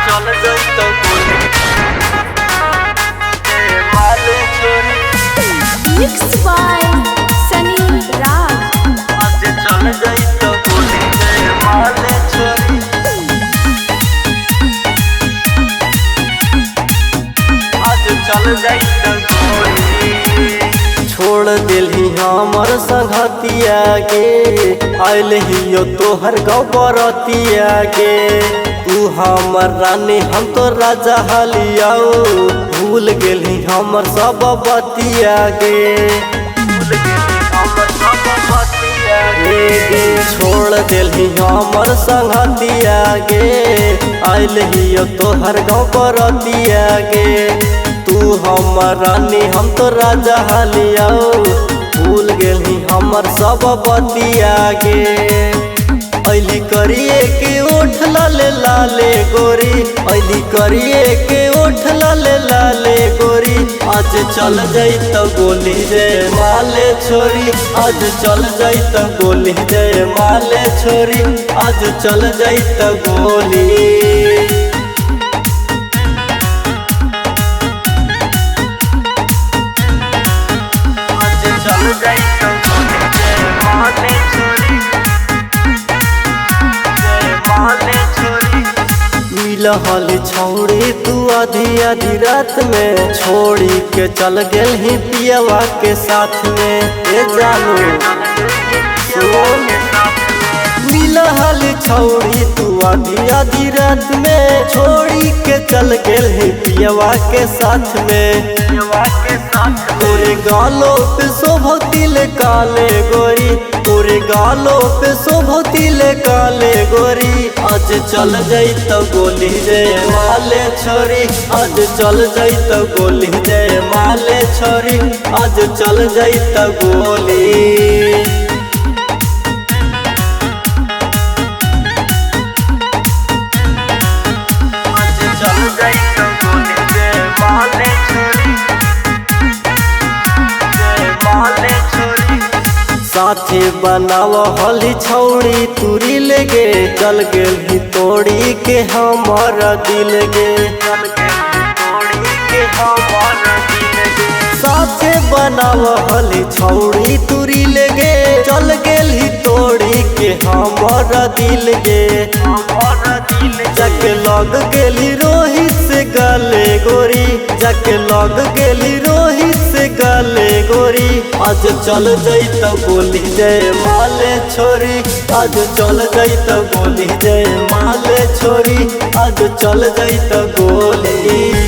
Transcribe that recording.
चल जाई तो गोली माले छोरी। Mixed by Sunny Raj. आज चल जाई तो गोली माले छोरी। आज चल जाई तो गोली छोड़ दिलही हमर संगतिया के आइल हियो तोहर गाँव बरतिया के। तू हमर रानी हम तो राजा हलियाओ भूल गेली हमर सब बतिया के। छोड़ दिलही हमर संगतिया गे आइल हियो तोहर गाँव बरतिया गे। तू हमर रानी हम तो राजा हलियाओ भूल गेली हमर सब बतिया गे। ऐली करिए के ओठ लाले लाले गोरी ऐली करिए के ओठ लाले लाले गोरी। आज चल जाई तो गोली जय माले छोरी। आज चल जाई तो गोली जय माले छोरी। आज चल जाई तो गोली चल जाई तो गोली जय माले छोरी। जय माले छोरी मिलहल छौड़ी तू आधी आधी रात में छोड़ी के चल गेल ही पियवा के साथ में। ए जानू सुन मिलहल छौड़ी तू आधी आधी रात में छोड़ी के चल गेल ही पियवा के साथ में। तोरे गालों पे शोभतिल काले गोरी तोरे गालों पे शोभतिल काले गोरी। आज चल जाई तो गोली जय माले छोरी। आज चल जाई तो गोली जय माले छोरी। आज चल जाई तो गोली साथे बनाव हली छौड़ी तुरी लेगे चल गेल ही तोड़ी के हमारा दिल गे। साथे बनाव हली छौड़ी तुरी लेगे चल गेल ही तोड़ी के हमारा दिल गे। जाके लग गेली रोहित से गले गोरी जाके लग गेली रोहित से गले गोरी। आज चल जाई तो गोली जय माले छोरी। आज चल जाई तो गोली जय माले छोरी। आज चल जाई तो गोली।